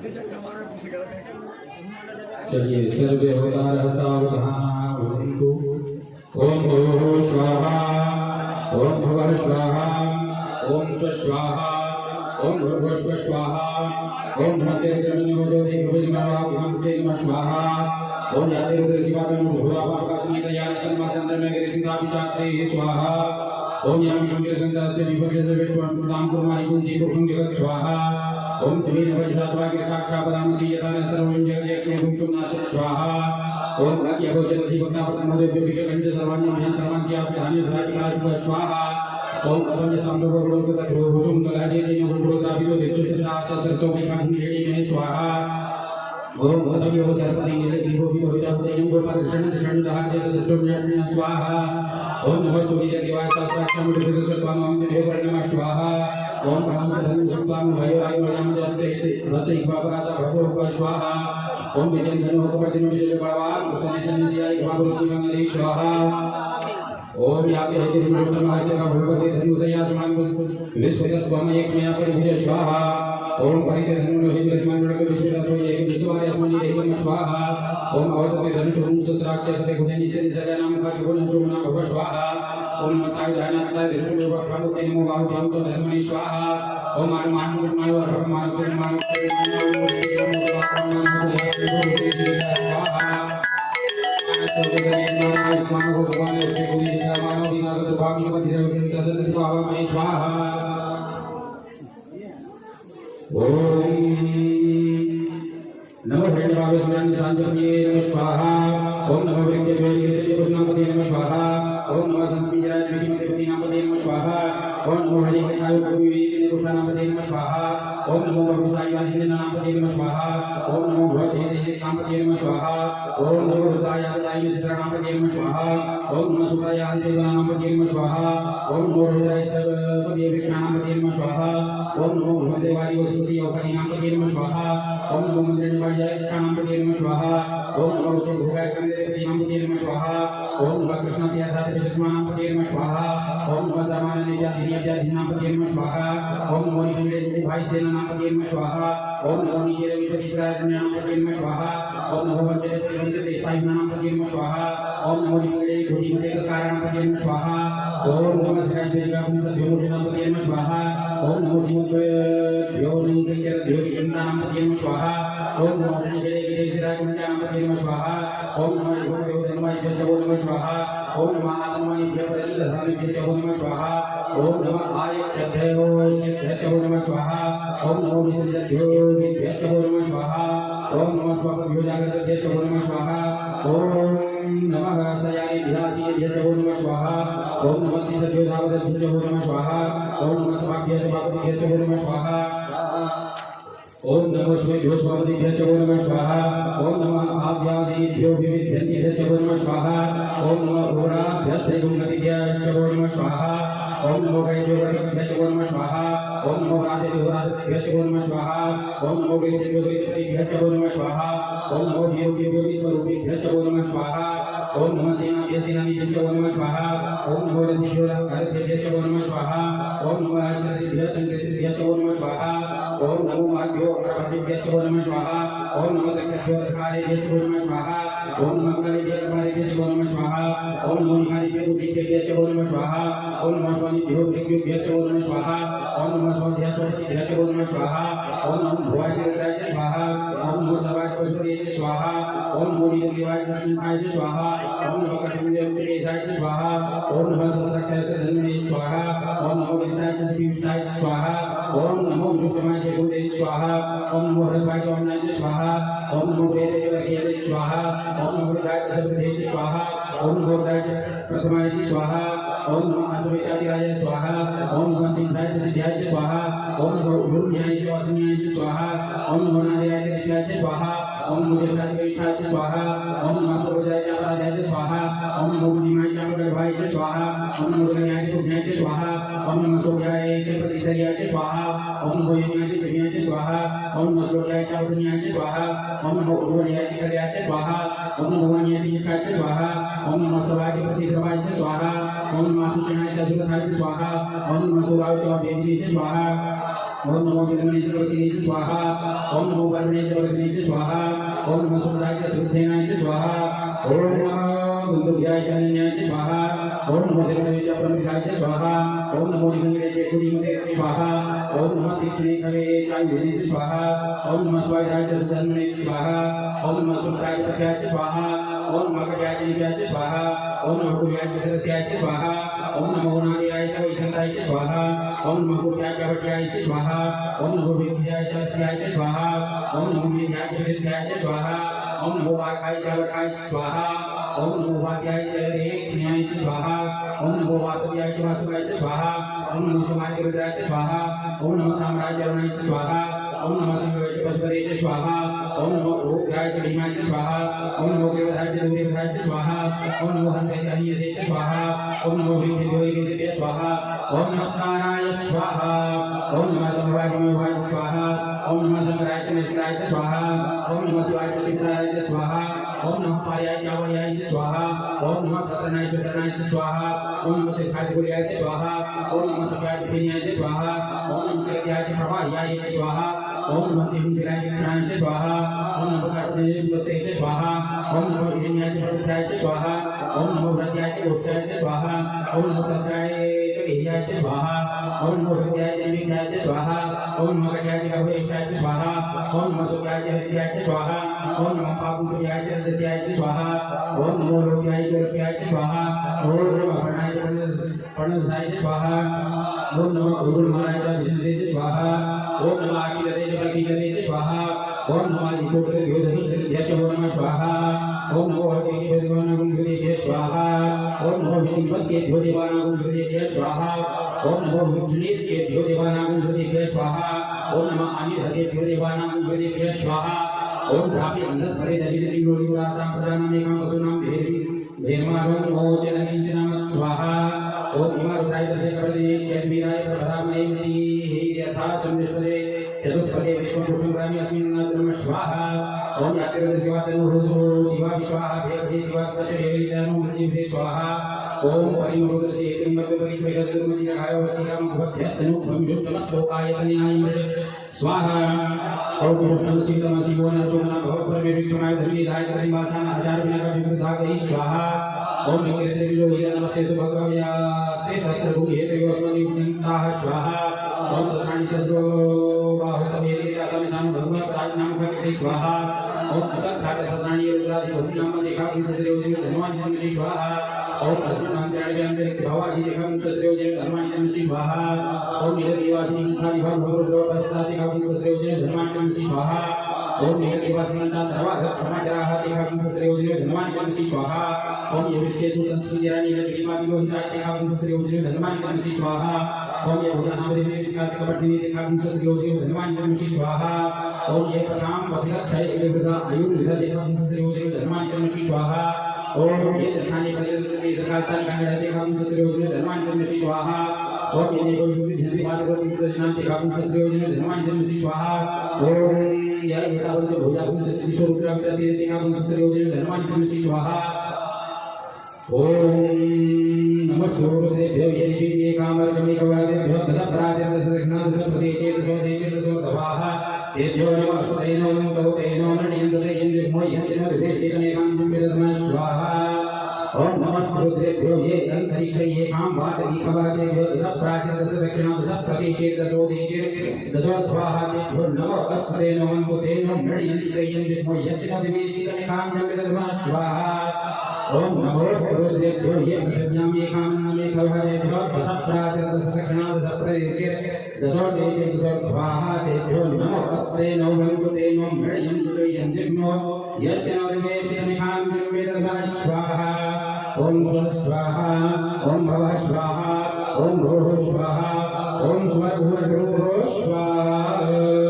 चलिए सर्वे होता सावधान भवन्तु। ओम भूः स्वाहा ओम भुवः स्वाहा ओम स्वस्वाहा ओम भूर्भुवः स्वाहा ओम नमस्ते नमोदेवाय नमः स्वाहा ओम यादेव शिवाय नमः भूरापाकाशनीतया सर्वसंतमेगरे सिद्धापिचाक्षे स्वाहा ओम याम यम संदास्ते विभक्ते सर्वेश्वरं प्रदान कुर्माहि कुंजी कुंभ स्वाहा ओम श्री नमस्तात्मा के साक्षात्कार सीयतान सर्वं जगदेक्षे भूषुनाश स्वाहा ओम यभोचनधि भक्तापतमोदे विभिन्न कंच सर्वाण्यं हि सर्वांक्यापि धान्य धराजिकाश स्वाहा ओम असंय साम्भवरोगत भूषुं कलाजे जैन भूषुराभितो दिक्षुसदास सरसोमि काहिनी में स्वाहा ओम असंयो सरपति नीलग्रीवो विभविताहुतेयं गोपालकृष्ण दशण दहाजे सदष्टोम्यं स्वाहा ओम नमस्तुते देवाय सहस्राक्षरं देववर्णम स्वाहा ओम प्राणं जपतां भयोरायोनाम दस्ते रस्ते बाबराता भगवो स्वाहा ओम विजयं धनोपदिनो विशेष बलवान कृतनेशनिसियाय महापुरुषिमंगले स्वाहा ओम यापे हरिर्विष्णुमास्ते भगवते धनुदया समान विश्वस्वम एकमया परिभुज स्वाहा ओम परिते धनु हिरस्मान रग विश्वतो एक विश्वाय अस्मनि देवम स्वाहा ओम अवतते धनु सहस्राक्षरते गुणनि सजनाम काशगुण सुमना भव स्वाहा ओम नमस्कार दानात्ता दिनु प्रभुते नमो बाहुभ्यां तो धर्मनि स्वाहा ओम मानमानो रघुमानो मानो स्वाहा ओम नमो हिरण्यवाय सुरानि सांजन्ये नमः स्वाहा ओम नमो वृक्षेभ्यो पुष्णापते नमः स्वाहा ओम नमः संस्मिताय विधिमते नामते नमः स्वाहा ओम नमो हरिकेशाय कविवेदिने पुष्णापते नमः स्वाहा ओम नमो भवसाय वादिने नामते नमः स्वाहा ओम नमो भवसेदे नामते नमः स्वाहा ओम नमो रुद्राय आदिनाय नामते नमः स्वाहा ओम नमो सुताय आदिदेव नामते नमः स्वाहा ओम नमो रुद्राय सर्वपदे वृक्षानामते नमः स्वाहा ओम नमो भवदेवाय वसुपति योगाय नामते नमः स्वाहा ओम नमो मंदिरवाय नामते नमः स्वाहा ओम नमो भोगाय कंदेवते नामते नमः स्वाहा ओम नमो कृष्णात्याधात विशुद्धानामते नमः स्वाहा ओम नमो समाननित्यादिन्याद्यादि नामते नमः स्वाहा ओम नमो निवेदे भाई सेना नामते नमः स्वाहा ओम नमो निशेर विपरीतराय नामते नमः स्वाहा ओम नमो वंचते स्थायी नामते नमः स्वाहा ओम नमो निवेदे घोटी मते सारा नामते नमः स्वाहा ओम नमो सकाय देवगा पुंसद्यो नामते नमः स्वाहा ओम नमो सिमद्यो योनिंद्र देवी नामते नमः स्वाहा ओम नमो श्रीगणे गिरीशराय नामते नमः स्वाहा ओम नमो भगवते नमः स्वाहा ओम नमो आत्मनि देवदत्तधामि नमः स्वाहा ओम नमो आयच्छद्यो नमः स्वाहा ओम नमो विसर्जद्यो नमः स्वाहा ओम नमो स्वपद्यो जागृतद्यो नमः स्वाहा ओम नमः सयानि विलासी नमः स्वाहा ओम नमो तिसद्यो धावद्यो नमः स्वाहा ओम नमो समाभ्य समापद्यो नमः स्वाहा ओम नमो स्वेभ्यो स्वापदिभ्यो नमः स्वाहा ओम नमो आभ्यादिभ्यो विविध्यन्तिभ्यो नमः स्वाहा ओम नमो घोराभ्यस्त्रैगुणगतिभ्यो नमः स्वाहा ओम नमो गणेभ्यो नमः स्वाहा ओम नमो राधेभ्यो नमः स्वाहा ओम नमो वैश्यभ्यो नमः स्वाहा ओम नमो वीरोभ्यो नमः स्वाहा ओम नमो सेनाभ्यो नमः स्वाहा ओम नमो रथिभ्यो नमः स्वाहा ओम नमो आश्रयभ्यो नमः स्वाहा ओम नमो माभ्यो अग्रभ्यो नमः स्वाहा ओम नमो दक्षिणभ्यो नमः स्वाहा ओम नमो कलेभ्यो नमः स्वाहा ओम नमो निहारिभ्यो नमः स्वाहा ओम नमो स्वानिभ्यो नमः स्वाहा ओम नमो स्वाध्यासो नमः स्वाहा ओम नमो भवाय स्वाहा ओम नमो सवाय स्वाहा ओम नमो निदेवाय स्वाहा ओम नमो कटुंदेवाय स्वाहा ओम नमो सहस्राक्षरधन्वे स्वाहा ओम नमो विशाय स्वाहा ओम नमो विष्णुमाय गुणे स्वाहा ओम नमो हरसाय स्वाहा ओम नमो वेददेवाय स्वाहा ओम नमो राजसर्वदेव स्वाहा ओम नमो राज प्रथमाय स्वाहा ओम नमो आसवेचार्याय स्वाहा ओम नमो सिद्धाय सिद्धाय स्वाहा ओम नमो गुरुज्ञाय स्वासन्याय स्वाहा ओम नमो नारायणाय स्वाहा ओम नमो देवताय स्वाहा ओम नमो सर्वजाय चापराय स्वाहा ओम नमो बुद्धिमाय चापराय स्वाहा ओम नमो गण्याय गुण्याय स्वाहा ओम नमो सोयाय प्रतिसर्याय स्वाहा ओम नमो योन्याय स्वाहा ओम नमो सोयाय चापसन्याय स्वाहा ओम नमो उर्वयाय कार्याय स्वाहा ओम नमो वाण्याय स्वाहा ओम नमो सवाय प्रतिसवाय स्वाहा ओम नमो सुषणाय स्वाहा ओम नमो सोवाय स्वाहा ओम नमो विद्महे चक्रवर्तिने च स्वाहा ओम नमो वर्मणे चक्रवर्तिने च स्वाहा ओम नमो सुमराय च सुरसेनाय च स्वाहा ओम नमो गुंडुभ्याय च अनन्याय च स्वाहा ओम नमो जगन्नाथाय च परमेशाय च स्वाहा ओम नमो निगंगे च कुडिमते च स्वाहा ओम नमो तीक्ष्णे कवे च आयुधे च स्वाहा ओम नमो स्वाहाय च धन्वने च स्वाहा ओम नमो सुमराय च स्वाहा ओम नमो कट्याय च नित्याय च स्वाहा ओम नमो कुव्याय च सरस्याय च स्वाहा ओम नमो नार्याय च वैशन्ताय च स्वाहा ओम नमो कुव्याय च वट्याय च स्वाहा ओम नमो विद्याय च अत्याय च स्वाहा ओम नमो विद्याय च विद्याय च स्वाहा ओम नमो वाकाय च वकाय च स्वाहा ओम नमो वाक्याय च रेक्ष्याय च स्वाहा ओम नमो वातव्याय च वासुकाय च स्वाहा ओम नमो समाय च रुद्राय च स्वाहा ओम नमो साम्राय च अरुणाय च स्वाहा ओम नमो संयोगाय च पशुपते च स्वाहा ओम नमो रोगाय च भीमाय च स्वाहा ओम नमो देवधाय च देवधाय च स्वाहा ओम नमो हन्ते च हन्यसे च स्वाहा ओम नमो भीक्षितोय च स्वाहा ओम नमस्काराय स्वाहा ओम नमः समवाय स्वाहा ओम नमः समराय च निष्ठाय च स्वाहा ओम नमः शिवाय च सिद्धाय च स्वाहा ओम नमः पार्याय च अवयाय च स्वाहा ओम नमः प्रतनाय च प्रतनाय च स्वाहा ओम नमः तीर्थाय च गुर्याय च स्वाहा ओम नमः सभ्याय च फिन्याय च स्वाहा ओम नमः सत्याय च प्रभायाय च स्वाहा ओम नमः तिंसिराय च प्राणाय च स्वाहा ओम नमः कर्तने च स्वाहा ओम नमः इन्याय च प्रत्याय च स्वाहा ओम नमः व्रत्याय च गोष्ठाय च स्वाहा ओम नमः सत्याय च गिर्याय च स्वाहा ओम नमः हृदयाय च विद्याय च स्वाहा ओम नमः कट्याय च गर्भेशाय च स्वाहा ओम नमः सुखाय च हृदयाय च स्वाहा ओम नमः पापुषयाय च रजस्याय च स्वाहा ओम नमो लोक्याय च रूप्याय च स्वाहा ओम नमः प्रणाय च प्रणवसाय च स्वाहा ओम नमः गुरुर्महाराय च विष्णुवे च स्वाहा ओम नमः अखिलते च प्रकीलते च स्वाहा ओम नमः ईश्वरे योधनिष्ठे च नमः स्वाहा ओम नमो हरिके देवानागुं हृदये स्वाहा ओम नमो विष्णुपत्ये देवानागुं हृदये स्वाहा ओम नमो विष्णुपत्ये देवानागुं हृदये स्वाहा ओम नमः अनिहरे देवानागुं हृदये स्वाहा ओम प्रापि अंधस्वरे दरिद्री रोगिरा संप्रदानमेकां वसुनां भेर्मागं मोचन किंचनमत् स्वाहा ओम इमारुद्राय दशे कपदे चेन्वीराय प्रभरामयेति यथा संदेश्वरे चतुष्पदे विष्णुपुष्परामि अस्मिन् नमः स्वाहा ओम यात्रे शिवातनु रोजो शिवा विश्वाहा भेदे शिवा दशेरितनु मृत्युभे स्वाहा ओम परिमोदसे त्रिमत्वपरित्वेकस्मदिनहाय वस्तिकां भक्त्यस्तनु भंजुष्टमश्लोकाय तनयाय स्वाहा ओम कृष्णं सीतम शिवोन सोमना भवपरमेश्वराय धर्मीदाय धर्मीवासान आचार विनाका विवृद्धागै स्वाहा ओम निकेतविलो नमस्ते तु भगवयास्ते सहस्रभुगे देवस्मदिताः स्वाहा ओम सत्राणि सद्रो बाहुतमेति असमिसानु भगवत्राजनाम भक्ति स्वाहा ओम सत्थात सत्राणि रुद्रादि भुवनाम देखां सस्रेवजि धनवान् जन्मसि स्वाहा ओम अस्मदान्तरिक्ष भवादि देखां सस्रेवजि धनवान् जन्मसि स्वाहा ओम निरदिवासिनी कुंठानि भवरुद्रो पस्तादिखां सस्रेवजि धनवान् जन्मसि स्वाहा ओम निरदिवासिनन्ता सर्वाधक समाचाराः देखां सस्रेवजि धनवान् जन्मसि स्वाहा ओम यविर्चेषु संस्कृतिराणि लगिमादिगो हिताय देखां सस्रेवजि धनवान् जन्मसि स्वाहा ओम ये भूतानामदेवी विश्वास कपटिनी देखां सस्रेवजि धनवान् जन्मसि स्वाहा ओम ये प्रथां पतिलक्षय इलवृता आयुर्विधा देखां सस्रेवजि धनवान् जन्मसि स्वाहा ओम ये दर्शनानि प्रतिदिन सकालतान कांगड़ा देखां सस्रेवजि धनवान् जन्मसि स्वाहा ओम ये निगो विधि मातृ विद्यानां देखां सस्रेवजि धनवान् जन्मसि स्वाहा ओम ये एतावत् भोजाकुं सस्रीश्वर रुद्राविदति देखां सस्रेवजि धनवान् जन्मसि स्वाहा ओम नमस्ते गुरुदेभ्यो यदिषे कामर्कमिकवादेभ्यो दशप्राचेदशदक्षिणादशप्रदेशे दशोदेशे दशोत्तवाः तेभ्यो नमः सुतेनो नमो नृण्यन्दते यन्दिर्मो यस्य देशे नमेकां विदधमः स्वाहा ओम नमः गुरुदेभ्यो ये अंतरिक्षे ये काम वातगिकवादेभ्यो दशप्राचेदशदक्षिणा दशप्रदेशे दशोदेशे दशोत्तवाः तेभ्यो नमः सुतेनो नृण्यन्दते यन्दिर्मो यस्य देशे नमेकां विदधमः स्वाहा ओम नमो गुरुदेभ्यो ये विद्यामेकां कलहरेभ्यो दशप्राचेदशदक्षिणा दशप्रदेशे दशोदेशे दशोत्तवाः तेभ्यो नमः अस्तेनो वन्दतेनो मृण्यन्दते यन्दिर्मो यस्य देशे नमेकां विदधमः स्वाहा ओम स्वाहा ओम भवः स्वाहा ओम भूः स्वाहा ओम स्वभूर्भुवः स्वाहा